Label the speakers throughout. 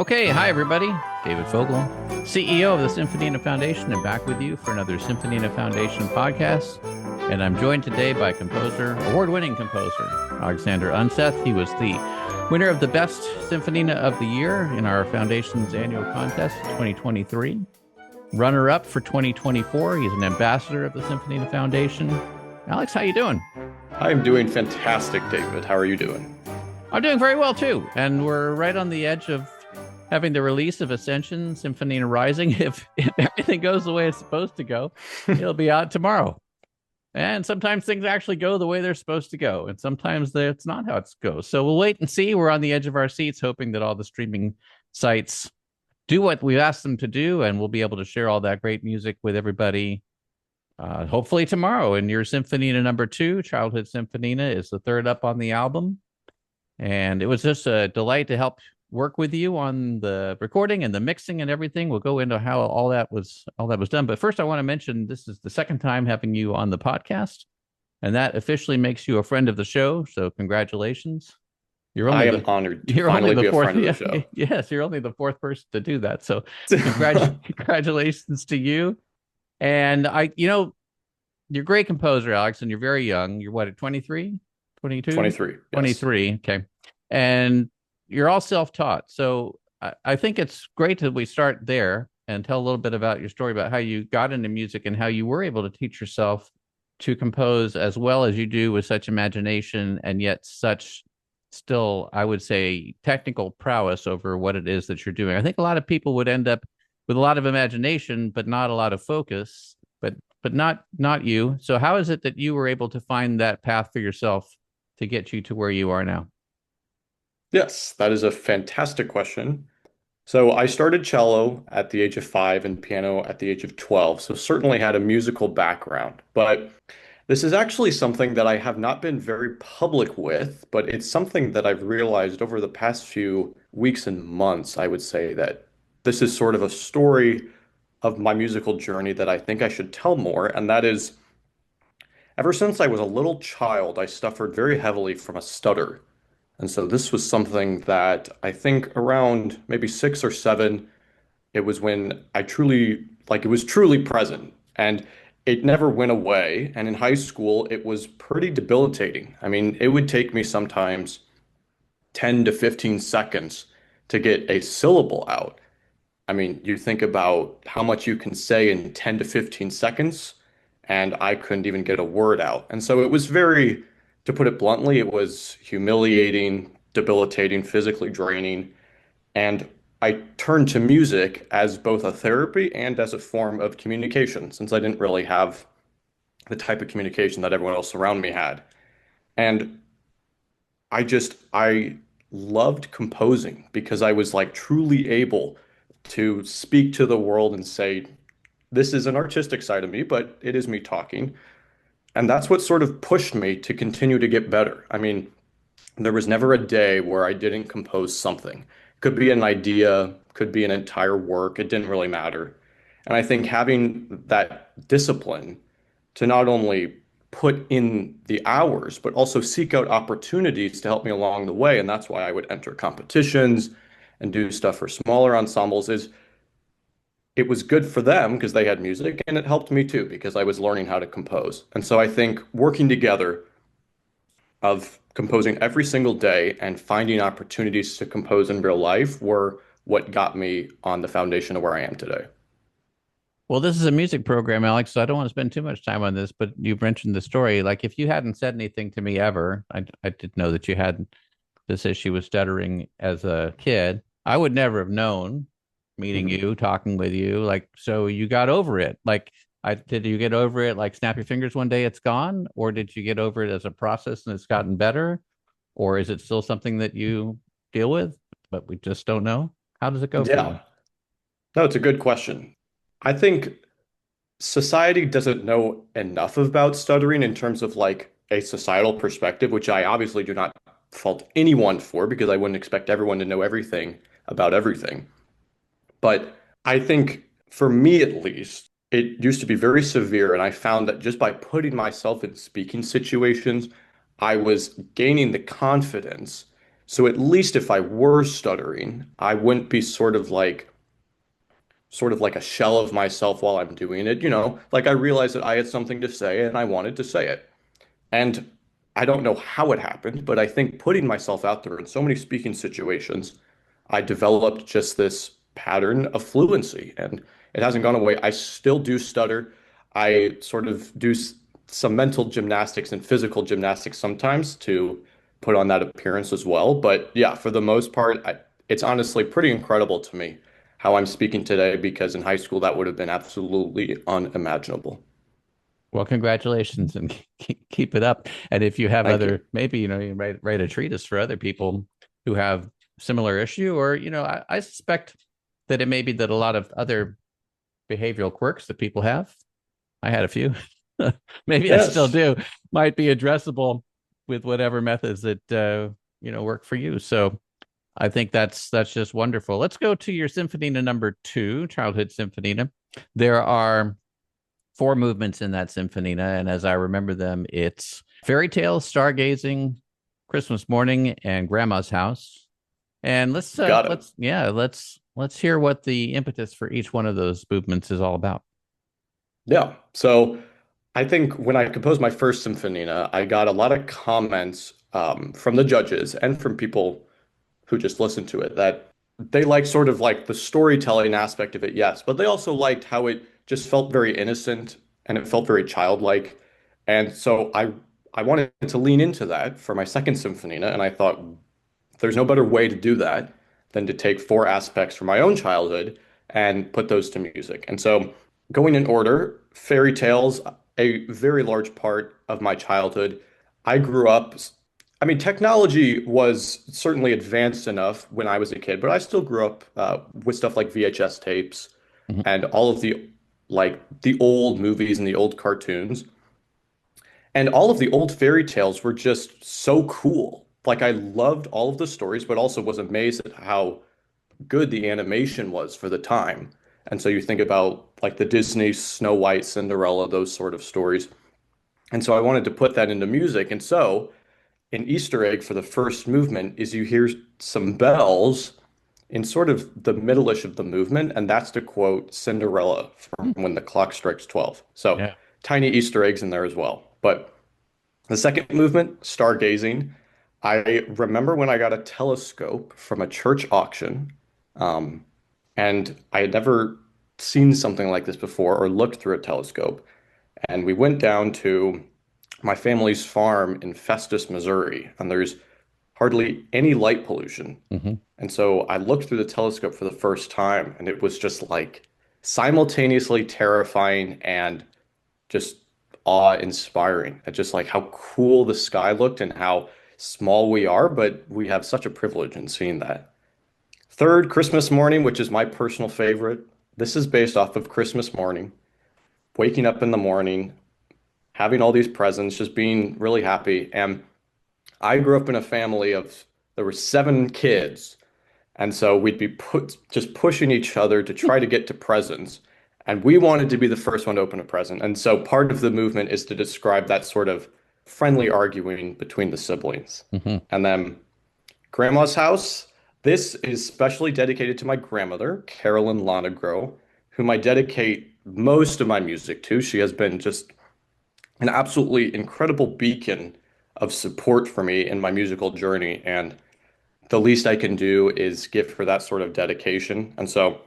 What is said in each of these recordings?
Speaker 1: Okay, hi everybody. David Fogel, CEO of the Symphonina Foundation, and back with you for another Symphonina Foundation podcast. And I'm joined today by award-winning composer, Alexander Unseth. He was the winner of the Best Symphonina of the Year in our foundation's annual contest 2023. Runner-up for 2024. He's an ambassador of the Symphonina Foundation. Alex, how you doing?
Speaker 2: I'm doing fantastic, David. How are you doing?
Speaker 1: I'm doing very well, too. And we're right on the edge of having the release of Ascension, Symphonina Rising. If everything goes the way it's supposed to go, it'll be out tomorrow. And sometimes things actually go the way they're supposed to go. And sometimes it's not how it goes. So we'll wait and see. We're on the edge of our seats, hoping that all the streaming sites do what we've asked them to do. And we'll be able to share all that great music with everybody. Hopefully tomorrow. And your Symphonina number 2, Childhood Symphonina, is the third up on the album. And it was just a delight to help work with you on the recording and the mixing and everything. We'll go into how all that was done. But first, I want to mention this is the second time having you on the podcast, and that officially makes you a friend of the show. So congratulations.
Speaker 2: I am honored to finally be a friend of the show.
Speaker 1: Yes, you're only the fourth person to do that. So congratulations to you. And you're a great composer, Alex, and you're very young. You're what, at 23? 22?
Speaker 2: 23.
Speaker 1: 23. Yes. Okay. And you're all self-taught. So I think it's great that we start there and tell a little bit about your story about how you got into music and how you were able to teach yourself to compose as well as you do with such imagination and yet such still, I would say, technical prowess over what it is that you're doing. I think a lot of people would end up with a lot of imagination, but not a lot of focus, but not you. So how is it that you were able to find that path for yourself to get you to where you are now?
Speaker 2: Yes, that is a fantastic question. So I started cello at the age of 5 and piano at the age of 12. So certainly had a musical background, but this is actually something that I have not been very public with, but it's something that I've realized over the past few weeks and months. I would say that this is sort of a story of my musical journey that I think I should tell more. And that is, ever since I was a little child, I suffered very heavily from a stutter. And so this was something that I think around maybe 6 or 7, it was when it was truly present. And it never went away. And in high school, it was pretty debilitating. I mean, it would take me sometimes 10 to 15 seconds to get a syllable out. I mean, you think about how much you can say in 10 to 15 seconds, and I couldn't even get a word out. And so it was very, to put it bluntly, it was humiliating, debilitating, physically draining. And I turned to music as both a therapy and as a form of communication, since I didn't really have the type of communication that everyone else around me had. And I loved composing because I was like truly able to speak to the world and say, this is an artistic side of me, but it is me talking. And that's what sort of pushed me to continue to get better. I mean, there was never a day where I didn't compose something. Could be an idea, could be an entire work, it didn't really matter. And I think having that discipline to not only put in the hours, but also seek out opportunities to help me along the way. And that's why I would enter competitions and do stuff for smaller ensembles is it was good for them because they had music, and it helped me too because I was learning how to compose. And so I think working together of composing every single day and finding opportunities to compose in real life were what got me on the foundation of where I am today.
Speaker 1: Well, this is a music program, Alex, so I don't want to spend too much time on this, but you mentioned the story. Like, if you hadn't said anything to me ever, I did know that you had this issue with stuttering as a kid. I would never have known meeting you, talking with you. Like, so you got over it. Like, did you get over it? Like, snap your fingers one day, it's gone? Or did you get over it as a process and it's gotten better? Or is it still something that you deal with, but we just don't know? How does it go for you?
Speaker 2: Yeah, no, it's a good question. I think society doesn't know enough about stuttering in terms of like a societal perspective, which I obviously do not fault anyone for because I wouldn't expect everyone to know everything about everything. But I think for me at least, it used to be very severe. And I found that just by putting myself in speaking situations, I was gaining the confidence So at least if I were stuttering, I wouldn't be sort of like a shell of myself while I'm doing it. Like I realized that I had something to say and I wanted to say it. And I don't know how it happened, but I think putting myself out there in so many speaking situations, I developed just this pattern of fluency and it hasn't gone away. I still do stutter. I sort of do some mental gymnastics and physical gymnastics sometimes to put on that appearance as well. But yeah, for the most part, it's honestly pretty incredible to me how I'm speaking today because in high school that would have been absolutely unimaginable.
Speaker 1: Well, congratulations and keep it up. And if you have
Speaker 2: Thank you.
Speaker 1: other, maybe, you write a treatise for other people who have similar issue, or, I suspect that it may be that a lot of other behavioral quirks that people have, I had a few, maybe I still
Speaker 2: Yes.
Speaker 1: do, might be addressable with whatever methods that, work for you. So I think that's just wonderful. Let's go to your Symphonina number two, Childhood Symphonina. There are four movements in that Symphonina, and as I remember them, it's Fairy Tale, Stargazing, Christmas Morning, and Grandma's House. And
Speaker 2: Got it.
Speaker 1: let's hear what the impetus for each one of those movements is all about.
Speaker 2: Yeah. So I think when I composed my first Symphonina, I got a lot of comments from the judges and from people who just listened to it that they liked sort of like the storytelling aspect of it, yes, but they also liked how it just felt very innocent and it felt very childlike. And so I wanted to lean into that for my second Symphonina, and I thought there's no better way to do that than to take four aspects from my own childhood and put those to music. And so, going in order, fairy tales, a very large part of my childhood. I grew up, I mean, technology was certainly advanced enough when I was a kid, but I still grew up with stuff like VHS tapes
Speaker 1: Mhm.
Speaker 2: and all of the old movies and the old cartoons. And all of the old fairy tales were just so cool. Like I loved all of the stories, but also was amazed at how good the animation was for the time. And so you think about like the Disney Snow White, Cinderella, those sort of stories. And so I wanted to put that into music. And so an Easter egg for the first movement is you hear some bells in sort of the middle-ish of the movement, and that's to quote Cinderella from
Speaker 1: Hmm.
Speaker 2: when the clock strikes 12. So
Speaker 1: Yeah.
Speaker 2: tiny Easter eggs in there as well. But the second movement, stargazing, I remember when I got a telescope from a church auction, um, and I had never seen something like this before or looked through a telescope. And we went down to my family's farm in Festus, Missouri, and there's hardly any light pollution.
Speaker 1: Hmm.
Speaker 2: And so I looked through the telescope for the first time, and it was just like simultaneously terrifying and just awe-inspiring at just like how cool the sky looked and how small we are, but we have such a privilege in seeing that. Third, Christmas Morning, which is my personal favorite. This is based off of Christmas morning, waking up in the morning, having all these presents, just being really happy. And I grew up in a family of there were seven kids, and so we'd be just pushing each other to try to get to presents. And we wanted to be the first one to open a present. And so part of the movement is to describe that sort of friendly arguing between the siblings.
Speaker 1: Hmm.
Speaker 2: And then Grandma's House. This is specially dedicated to my grandmother, Carolyn Lonegro, whom I dedicate most of my music to. She has been just an absolutely incredible beacon of support for me in my musical journey. And the least I can do is give her that sort of dedication. And so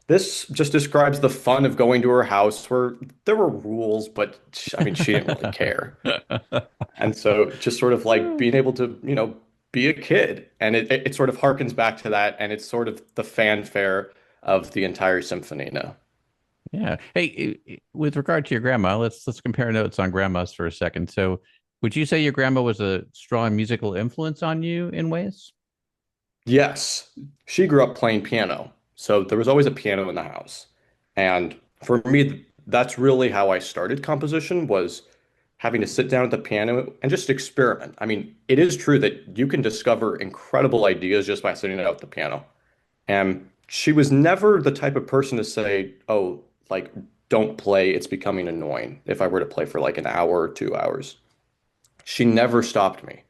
Speaker 2: this just describes the fun of going to her house where there were rules, but I mean, she didn't really care. And so just sort of like being able to, be a kid. And it sort of harkens back to that. And it's sort of the fanfare of the entire symphony now.
Speaker 1: Yeah. Hey, with regard to your grandma, let's compare notes on grandmas for a second. So, would you say your grandma was a strong musical influence on you in ways?
Speaker 2: Yes, she grew up playing piano. So there was always a piano in the house. And for me, that's really how I started composition was having to sit down at the piano and just experiment. I mean, it is true that you can discover incredible ideas just by sitting at the piano. And she was never the type of person to say, "Oh, like don't play, it's becoming annoying," if I were to play for like an hour or 2 hours. She never stopped me.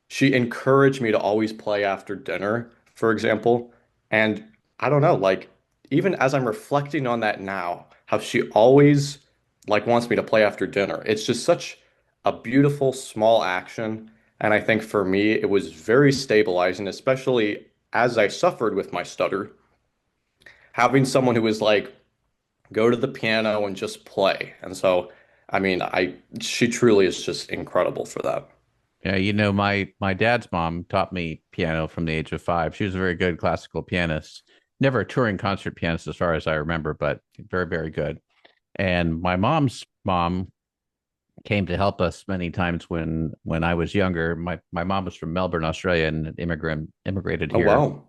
Speaker 2: she encouraged me to always play after dinner, for example. And I don't know, like even as I'm reflecting on that now, how she always like wants me to play after dinner. It's just such a beautiful small action. And I think for me, it was very stabilizing, especially as I suffered with my stutter. Having someone who was like, go to the piano and just play. And so, I mean, she truly is just incredible for that.
Speaker 1: Yeah, you know, my dad's mom taught me piano from the age of 5. She was a very good classical pianist. Never a touring concert pianist as far as I remember, but very, very good. And my mom's mom came to help us many times when I was younger. My mom was from Melbourne, Australia, and immigrated
Speaker 2: Oh,
Speaker 1: here.
Speaker 2: wow.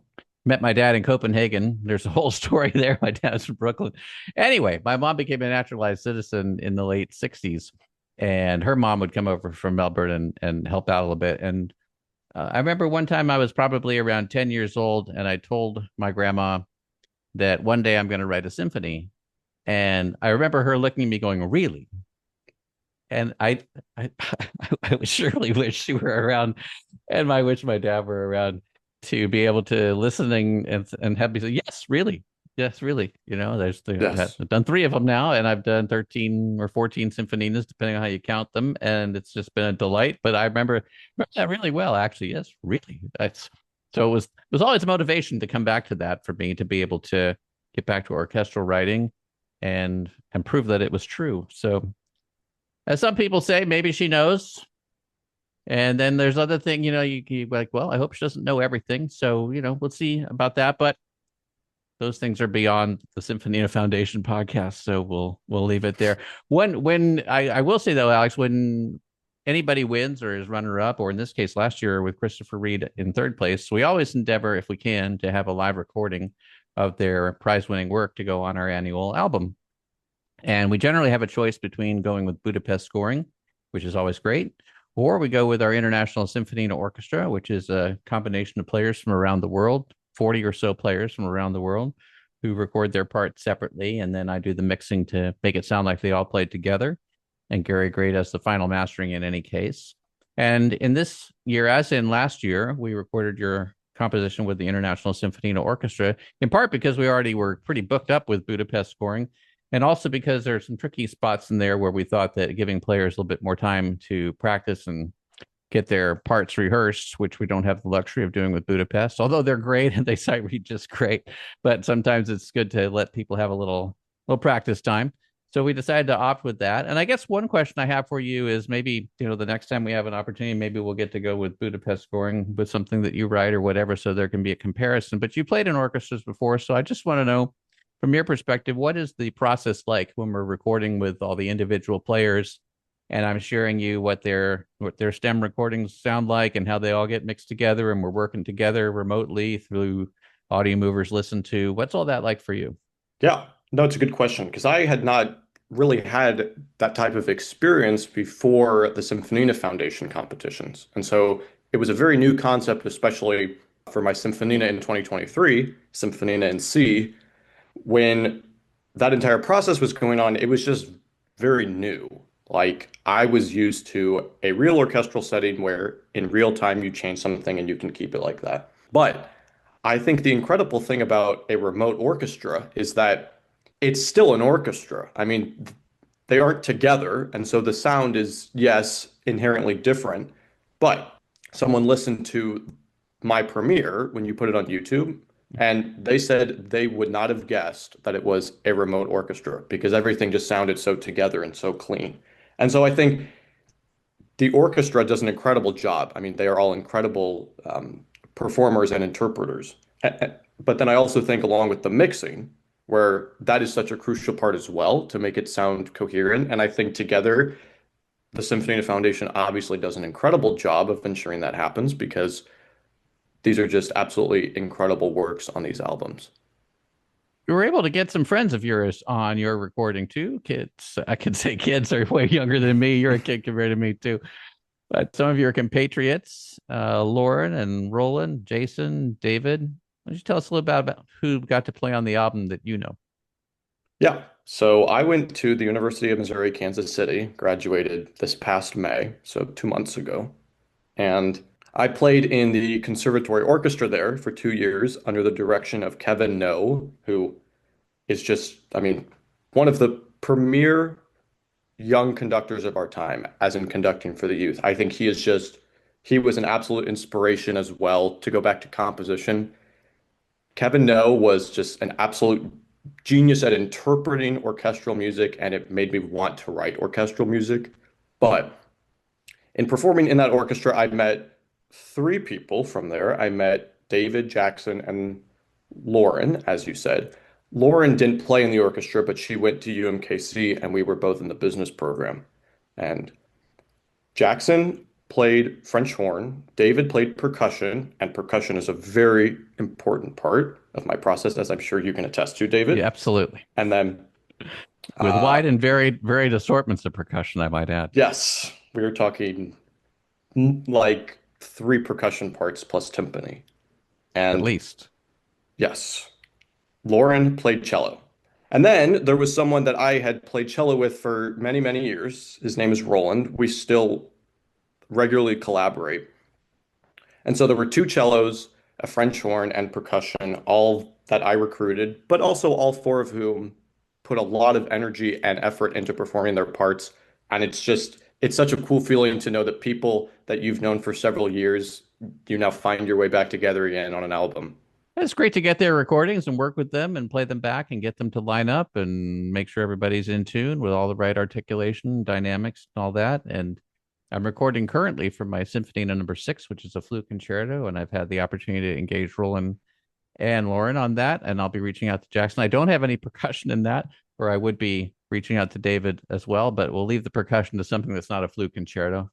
Speaker 1: Met my dad in Copenhagen. There's a whole story there. My dad's from Brooklyn. Anyway, my mom became a naturalized citizen in the late 60s, and her mom would come over from Melbourne and help out a little bit. And I remember one time I was probably around 10 years old, and I told my grandma that one day I'm going to write a symphony. And I remember her looking at me going, really? And I, I surely wish she were around, and I wish my dad were around to be able to listening and have me say, yes, really. You know,
Speaker 2: Yes.
Speaker 1: I've done 3 of them now, and I've done 13 or 14 symphoninas, depending on how you count them, and it's just been a delight. But I remember that really well, actually. Yes, really. That's so it was always a motivation to come back to that for me to be able to get back to orchestral writing and prove that it was true. So as some people say, maybe she knows. And then there's other thing, you like, well, I hope she doesn't know everything. So, we'll see about that. But those things are beyond the Symphonina Foundation podcast. So we'll leave it there. When I will say though, Alex, when anybody wins or is runner up, or in this case last year with Christopher Reed in third place, we always endeavor, if we can, to have a live recording of their prize winning work to go on our annual album. And we generally have a choice between going with Budapest scoring, which is always great, or we go with our International Symphonina Orchestra, which is a combination of players from around the world, 40 or so players from around the world who record their parts separately. And then I do the mixing to make it sound like they all played together. And Gary Gray does the final mastering in any case. And in this year, as in last year, we recorded your composition with the International Symphonina Orchestra, in part because we already were pretty booked up with Budapest scoring, and also because there are some tricky spots in there where we thought that giving players a little bit more time to practice and get their parts rehearsed, which we don't have the luxury of doing with Budapest, although they're great and they sight read just great. But sometimes it's good to let people have a little practice time. So we decided to opt with that. And I guess one question I have for you is maybe, the next time we have an opportunity, maybe we'll get to go with Budapest scoring with something that you write or whatever, so there can be a comparison. But you played in orchestras before, so I just want to know from your perspective, what is the process like when we're recording with all the individual players and I'm sharing you what their stem recordings sound like and how they all get mixed together and we're working together remotely through audio movers listen to. What's all that like for you?
Speaker 2: Yeah, no, it's a good question because I had not really had that type of experience before the Symphonina Foundation competitions. And so it was a very new concept, especially for my Symphonina in 2023, Symphonina in C. When that entire process was going on, it was just very new. Like I was used to a real orchestral setting where in real time you change something and you can keep it like that. But I think the incredible thing about a remote orchestra is that it's still an orchestra. I mean, they aren't together, and so the sound is, yes, inherently different. But someone listened to my premiere when you put it on YouTube, and they said they would not have guessed that it was a remote orchestra because everything just sounded so together and so clean. And so I think the orchestra does an incredible job. I mean, they are all incredible performers and interpreters. But then I also think, along with the mixing, where that is such a crucial part as well to make it sound coherent. And I think together, the Symphony Foundation obviously does an incredible job of ensuring that happens because these are just absolutely incredible works on these albums.
Speaker 1: You were able to get some friends of yours on your recording too. Kids, I can say kids are way younger than me. You're a kid compared to me too. But some of your compatriots, Lauren and Roland, Jason, David. Why don't you tell us a little about who got to play on the album that you know?
Speaker 2: Yeah. So I went to the University of Missouri, Kansas City, graduated this past May, so 2 months ago. And I played in the conservatory orchestra there for 2 years under the direction of Kevin No, who is just, I mean, one of the premier young conductors of our time, as in conducting for the youth. I think he was an absolute inspiration as well to go back to composition. Kevin No was just an absolute genius at interpreting orchestral music, and it made me want to write orchestral music. But in performing in that orchestra, I met three people from there. I met David, Jackson, and Lauren, as you said. Lauren didn't play in the orchestra, but she went to UMKC, and we were both in the business program. And Jackson played French horn, David played percussion, and percussion is a very important part of my process, as I'm sure you can attest to,
Speaker 1: Yeah,
Speaker 2: David.
Speaker 1: absolutely.
Speaker 2: And then,
Speaker 1: With
Speaker 2: uh,
Speaker 1: wide and varied assortments of percussion, I might add.
Speaker 2: yes, we were talking like three percussion parts plus timpani.
Speaker 1: At
Speaker 2: And
Speaker 1: least.
Speaker 2: yes, Lauren played cello. And then there was someone that I had played cello with for many, many years. His name is Roland. We still regularly collaborate. And so there were two cellos, a French horn, and percussion, all that I recruited, but also all four of whom put a lot of energy and effort into performing their parts. And it's such a cool feeling to know that people that you've known for several years, you now find your way back together again on an album.
Speaker 1: It's great to get their recordings and work with them and play them back and get them to line up and make sure everybody's in tune with all the right articulation, dynamics, and all that. And I'm recording currently for my Symphonina #6, which is a flute concerto, and I've had the opportunity to engage Roland and Lauren on that, and I'll be reaching out to Jackson. I don't have any percussion in that, or I would be reaching out to David as well, but we'll leave the percussion to something that's not a flute concerto.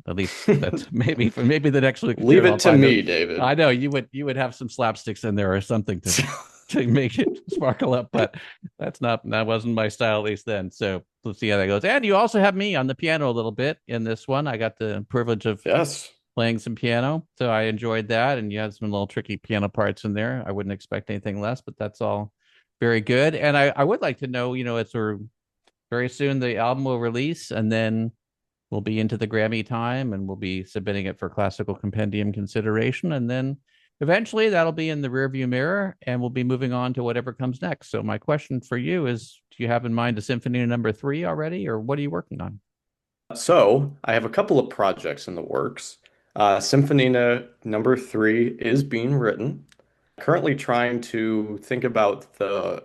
Speaker 1: At least that's maybe the next flute
Speaker 2: Leave
Speaker 1: concerto I'll
Speaker 2: it to
Speaker 1: find it.
Speaker 2: me, David.
Speaker 1: I know you would have some slapsticks in there or something to make it sparkle up, but that wasn't my style at least then. So let's see how that goes. And you also have me on the piano a little bit in this one. I got the privilege of
Speaker 2: Yes.
Speaker 1: playing some piano. So I enjoyed that. And you had some little tricky piano parts in there. I wouldn't expect anything less, but that's all very good. And I would like to know, it's sort of very soon the album will release and then we'll be into the Grammy time and we'll be submitting it for classical compendium consideration. And then eventually that'll be in the rearview mirror and we'll be moving on to whatever comes next. So my question for you is, do you have in mind a symphony #3 already, or what are you working on?
Speaker 2: So I have a couple of projects in the works. Symphonina #3 is being written. Currently trying to think about the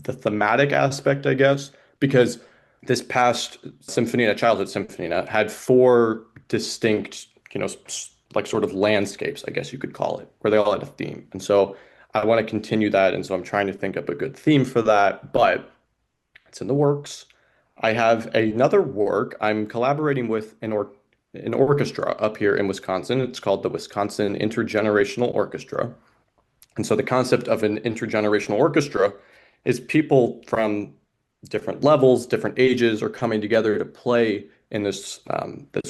Speaker 2: thematic aspect, I guess, because this past Symphonina, Childhood Symphonina, had four distinct, like sort of landscapes, I guess you could call it, where they all had a theme. And so I want to continue that. And so I'm trying to think up a good theme for that, but it's in the works. I have another work. I'm collaborating with an orchestra up here in Wisconsin. It's called the Wisconsin Intergenerational Orchestra. And so the concept of an intergenerational orchestra is people from different levels, different ages are coming together to play in this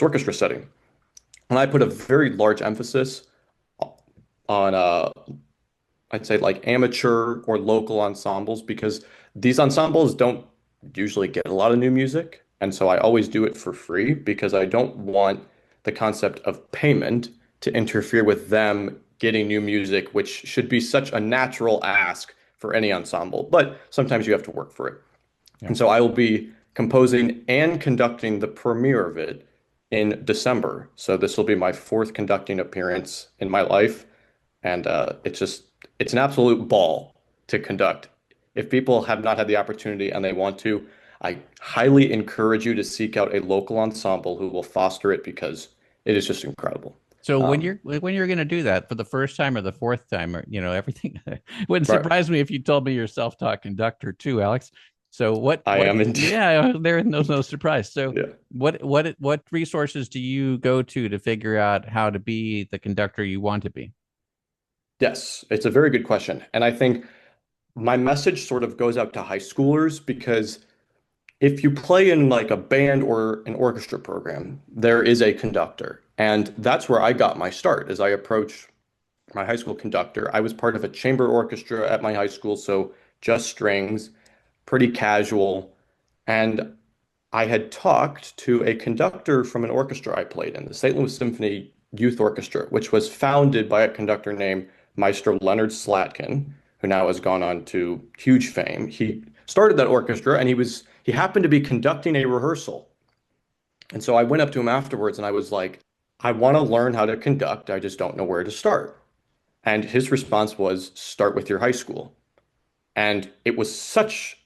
Speaker 2: orchestra setting. And I put a very large emphasis on I'd say like amateur or local ensembles because these ensembles don't usually get a lot of new music. And so I always do it for free because I don't want the concept of payment to interfere with them getting new music, which should be such a natural ask for any ensemble. But sometimes you have to work for it.
Speaker 1: Yeah.
Speaker 2: And so I will be composing and conducting the premiere of it in December. So this will be my fourth conducting appearance in my life. And it's an absolute ball to conduct. If people have not had the opportunity and they want to, I highly encourage you to seek out a local ensemble who will foster it because it is just incredible.
Speaker 1: So
Speaker 2: Um,
Speaker 1: when you're going to do that for the first time or the fourth time, or everything, it wouldn't
Speaker 2: right.
Speaker 1: surprise me if you told me you're self-taught conductor too, Alex. So
Speaker 2: I
Speaker 1: what?
Speaker 2: am indeed.
Speaker 1: Yeah, there no surprise. So
Speaker 2: Yeah.
Speaker 1: what resources do you go to figure out how to be the conductor you want to be?
Speaker 2: Yes, it's a very good question. And I think my message sort of goes out to high schoolers because if you play in like a band or an orchestra program, there is a conductor. And that's where I got my start as I approached my high school conductor. I was part of a chamber orchestra at my high school, so just strings, pretty casual. And I had talked to a conductor from an orchestra I played in, the St. Louis Symphony, Youth Orchestra, which was founded by a conductor named Maestro Leonard Slatkin, who now has gone on to huge fame. He started that orchestra and he happened to be conducting a rehearsal. And so I went up to him afterwards and I was like, I want to learn how to conduct. I just don't know where to start. And his response was, start with your high school. And it was such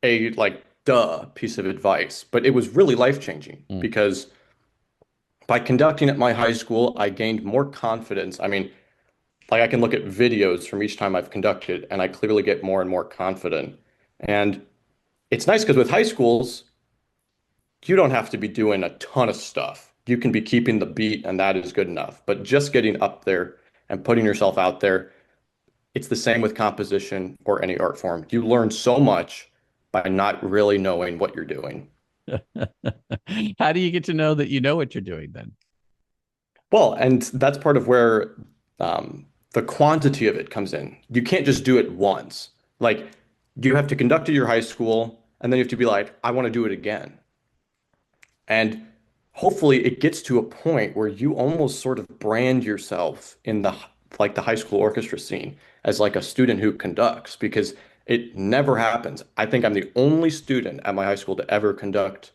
Speaker 2: a like duh piece of advice, but it was really life-changing
Speaker 1: Mm.
Speaker 2: because by conducting at my high school, I gained more confidence. I mean, like I can look at videos from each time I've conducted and I clearly get more and more confident. And it's nice because with high schools, you don't have to be doing a ton of stuff. You can be keeping the beat and that is good enough. But just getting up there and putting yourself out there, it's the same with composition or any art form. You learn so much by not really knowing what you're doing.
Speaker 1: How do you get to know that you know what you're doing then?
Speaker 2: Well, and that's part of where the quantity of it comes in. You can't just do it once. Like you have to conduct at your high school, and then you have to be like, I want to do it again. And hopefully it gets to a point where you almost sort of brand yourself in the like the high school orchestra scene as like a student who conducts because it never happens. I think I'm the only student at my high school to ever conduct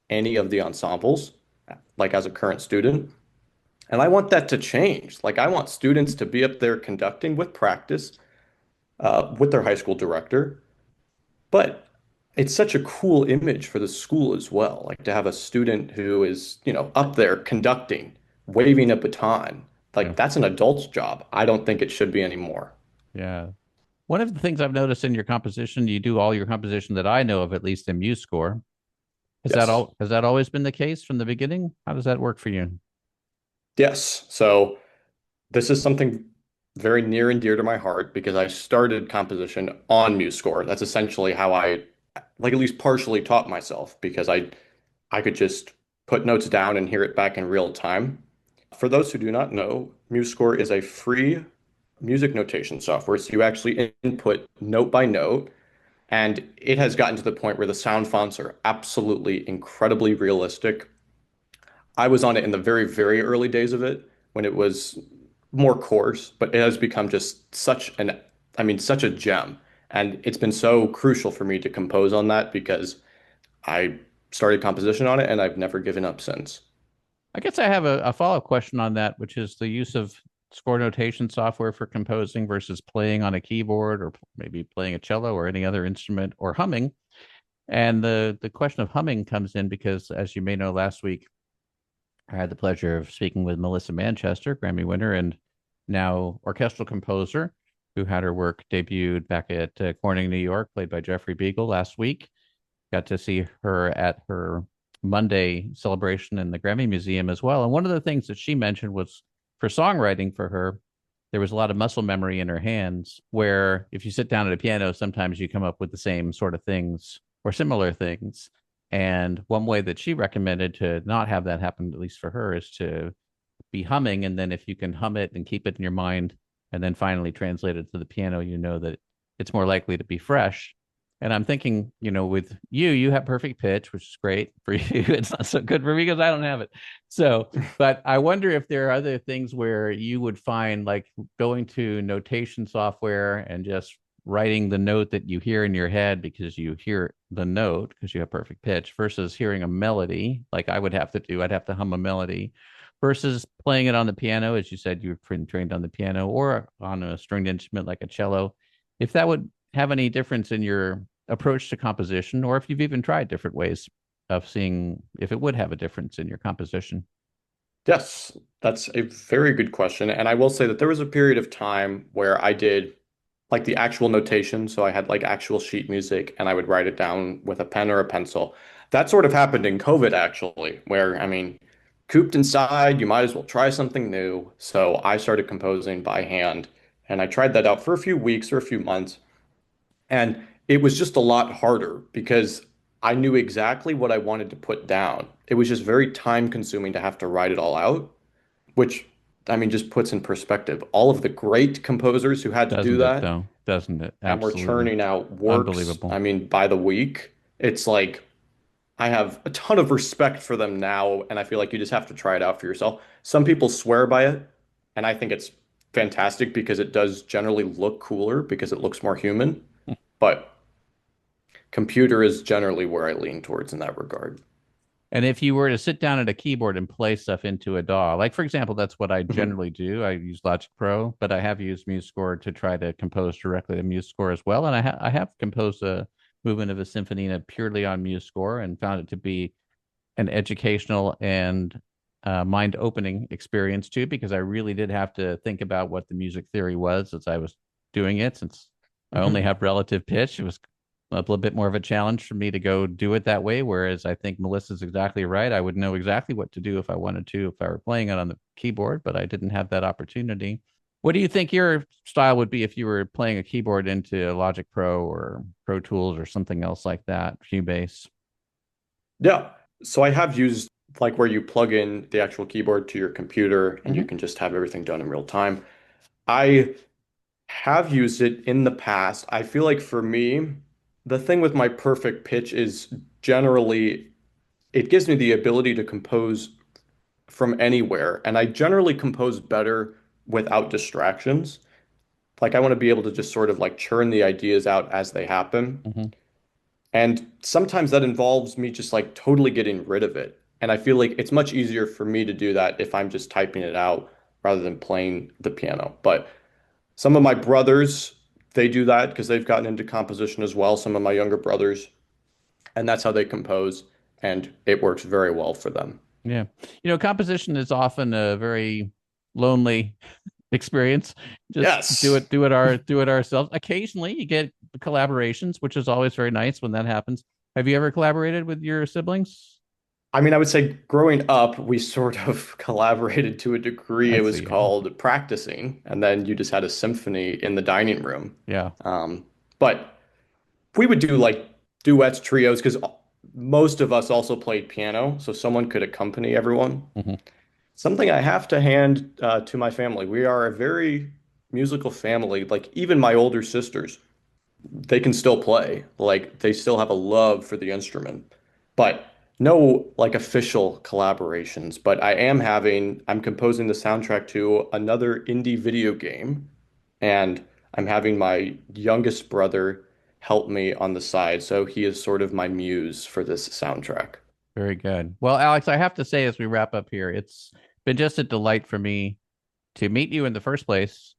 Speaker 2: any of the ensembles, like as a current student. And I want that to change. Like I want students to be up there conducting with practice, with their high school director. But it's such a cool image for the school as well. Like to have a student who is, up there conducting, waving a baton.
Speaker 1: Yeah.
Speaker 2: Like that's an adult's job. I don't think it should be anymore.
Speaker 1: Yeah. One of the things I've noticed in your composition, you do all your composition that I know of, at least in MuseScore.
Speaker 2: Yes.
Speaker 1: Has that always been the case from the beginning? How does that work for you?
Speaker 2: Yes. So this is something very near and dear to my heart because I started composition on MuseScore. That's essentially how I, like, at least partially taught myself because I could just put notes down and hear it back in real time. For those who do not know, MuseScore is a free music notation software. So you actually input note by note, and it has gotten to the point where the sound fonts are absolutely incredibly realistic. I was on it in the very, very early days of it when it was more coarse, but it has become just such a gem. And it's been so crucial for me to compose on that because I started composition on it and I've never given up since.
Speaker 1: I guess I have a follow-up question on that, which is the use of score notation software for composing versus playing on a keyboard or maybe playing a cello or any other instrument or humming. And the question of humming comes in because, as you may know, last week I had the pleasure of speaking with Melissa Manchester, Grammy winner and now orchestral composer, who had her work debuted back at Corning, New York, played by Jeffrey Beagle last week. Got to see her at her Monday celebration in the Grammy Museum as well. And one of the things that she mentioned was for songwriting for her, there was a lot of muscle memory in her hands, where if you sit down at a piano, sometimes you come up with the same sort of things or similar things. And one way that she recommended to not have that happen, at least for her, is to be humming. And then if you can hum it and keep it in your mind and then finally translate it to the piano, you know that it's more likely to be fresh. And I'm thinking, with you, you have perfect pitch, which is great for you. It's not so good for me because I don't have it. So, but I wonder if there are other things where you would find like going to notation software and just writing the note that you hear in your head because you hear the note because you have perfect pitch versus hearing a melody like I would have to do. I'd have to hum a melody versus playing it on the piano, as you said, you've been trained on the piano or on a stringed instrument like a cello. If that would have any difference in your approach to composition, or if you've even tried different ways of seeing if it would have a difference in your composition.
Speaker 2: Yes, that's a very good question. And I will say that there was a period of time where I did like the actual notation. So I had like actual sheet music and I would write it down with a pen or a pencil. That sort of happened in COVID, actually, where I mean, cooped inside, you might as well try something new. So I started composing by hand and I tried that out for a few weeks or a few months. And it was just a lot harder because I knew exactly what I wanted to put down. It was just very time consuming to have to write it all out, which I mean just puts in perspective all of the great composers who had to do
Speaker 1: Doesn't it,
Speaker 2: that
Speaker 1: though? Doesn't it?
Speaker 2: and were
Speaker 1: Absolutely
Speaker 2: churning out works,
Speaker 1: unbelievable.
Speaker 2: I mean, by the week. It's like I have a ton of respect for them now, and I feel like you just have to try it out for yourself. Some people swear by it, and I think it's fantastic because it does generally look cooler because it looks more human. But computer is generally where I lean towards in that regard.
Speaker 1: And if you were to sit down at a keyboard and play stuff into a DAW, like for example, that's what I
Speaker 2: Mhm.
Speaker 1: generally do. I use Logic Pro, but I have used MuseScore to try to compose directly to MuseScore as well. And I have composed a movement of a Symphonina purely on MuseScore and found it to be an educational and mind-opening experience too, because I really did have to think about what the music theory was as I was doing it. Since I only
Speaker 2: Mhm.
Speaker 1: have relative pitch, it was a little bit more of a challenge for me to go do it that way. Whereas I think Melissa's exactly right. I would know exactly what to do if I wanted to, if I were playing it on the keyboard, but I didn't have that opportunity. What do you think your style would be if you were playing a keyboard into Logic Pro or Pro Tools or something else like that, Cubase?
Speaker 2: Yeah. So I have used like where you plug in the actual keyboard to your computer and you
Speaker 1: Mm-hmm.
Speaker 2: can just have everything done in real time. I have used it in the past. I feel like for me, the thing with my perfect pitch is generally it gives me the ability to compose from anywhere, and I generally compose better without distractions. Like I want to be able to just sort of like churn the ideas out as they happen.
Speaker 1: Mm-hmm.
Speaker 2: And sometimes that involves me just like totally getting rid of it. And I feel like it's much easier for me to do that if I'm just typing it out rather than playing the piano. But some of my brothers, they do that because they've gotten into composition as well, some of my younger brothers, and that's how they compose, and it works very well for them.
Speaker 1: Yeah. Composition is often a very lonely experience. Just
Speaker 2: Yes.
Speaker 1: do it ourselves. Occasionally you get collaborations, which is always very nice when that happens. Have you ever collaborated with your siblings?
Speaker 2: I mean, I would say growing up, we sort of collaborated to a degree.
Speaker 1: I
Speaker 2: It was
Speaker 1: see.
Speaker 2: called practicing, and then you just had a symphony in the dining room.
Speaker 1: Yeah.
Speaker 2: But we would do like duets, trios, because most of us also played piano, so someone could accompany everyone.
Speaker 1: Hmm.
Speaker 2: Something I have to hand to my family. We are a very musical family. Like even my older sisters, they can still play. Like they still have a love for the instrument, but no like official collaborations. But I'm composing the soundtrack to another indie video game, and I'm having my youngest brother help me on the side. So he is sort of my muse for this soundtrack.
Speaker 1: Very good. Well, Alex, I have to say as we wrap up here, it's been just a delight for me to meet you in the first place.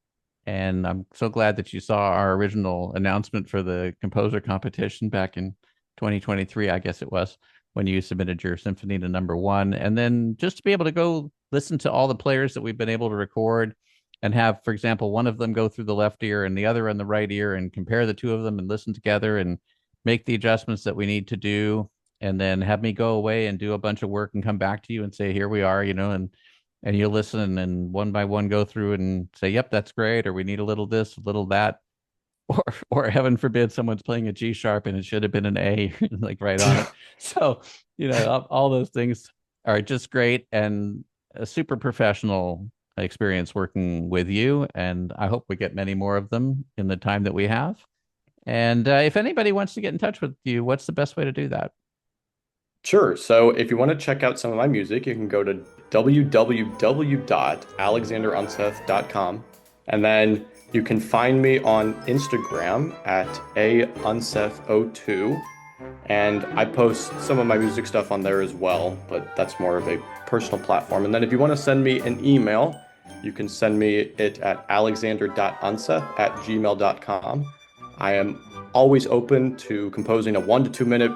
Speaker 1: And I'm so glad that you saw our original announcement for the composer competition back in 2023, I guess it was, when you submitted your Symphonina #1. And then just to be able to go listen to all the players that we've been able to record and have, for example, one of them go through the left ear and the other on the right ear and compare the two of them and listen together and make the adjustments that we need to do. And then have me go away and do a bunch of work and come back to you and say, here we are, and you'll listen and one by one go through and say, yep, that's great, or we need a little this, a little that, or heaven forbid someone's playing a G sharp and it should have been an A, like right on it. So, all those things are just great and a super professional experience working with you. And I hope we get many more of them in the time that we have. And if anybody wants to get in touch with you, what's the best way to do that?
Speaker 2: Sure. So if you want to check out some of my music, you can go to www.alexanderunseth.com. And then you can find me on Instagram at aunseth02. And I post some of my music stuff on there as well, but that's more of a personal platform. And then if you want to send me an email, you can send me it at alexander.unseth@gmail.com. I am always open to composing a 1 to 2 minute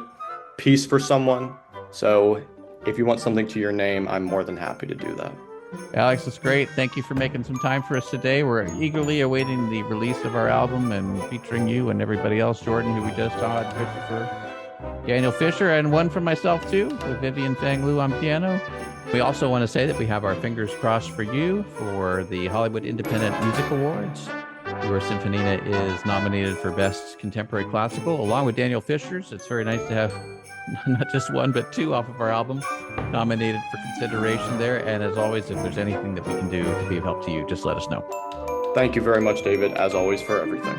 Speaker 2: piece for someone. So if you want something to your name, I'm more than happy to do that.
Speaker 1: Alex, it's great. Thank you for making some time for us today. We're eagerly awaiting the release of our album and featuring you and everybody else, Jordan, who we just saw, Christopher, Daniel Fisher, and one from myself too, with Vivian Fang Lu on piano. We also want to say that we have our fingers crossed for you for the Hollywood Independent Music Awards. Your Symphonina is nominated for Best Contemporary Classical, along with Daniel Fisher's. It's very nice to have not just one, but two off of our album nominated for consideration there. And as always, if there's anything that we can do to be of help to you, just let us know.
Speaker 2: Thank you very much, David, as always, for everything.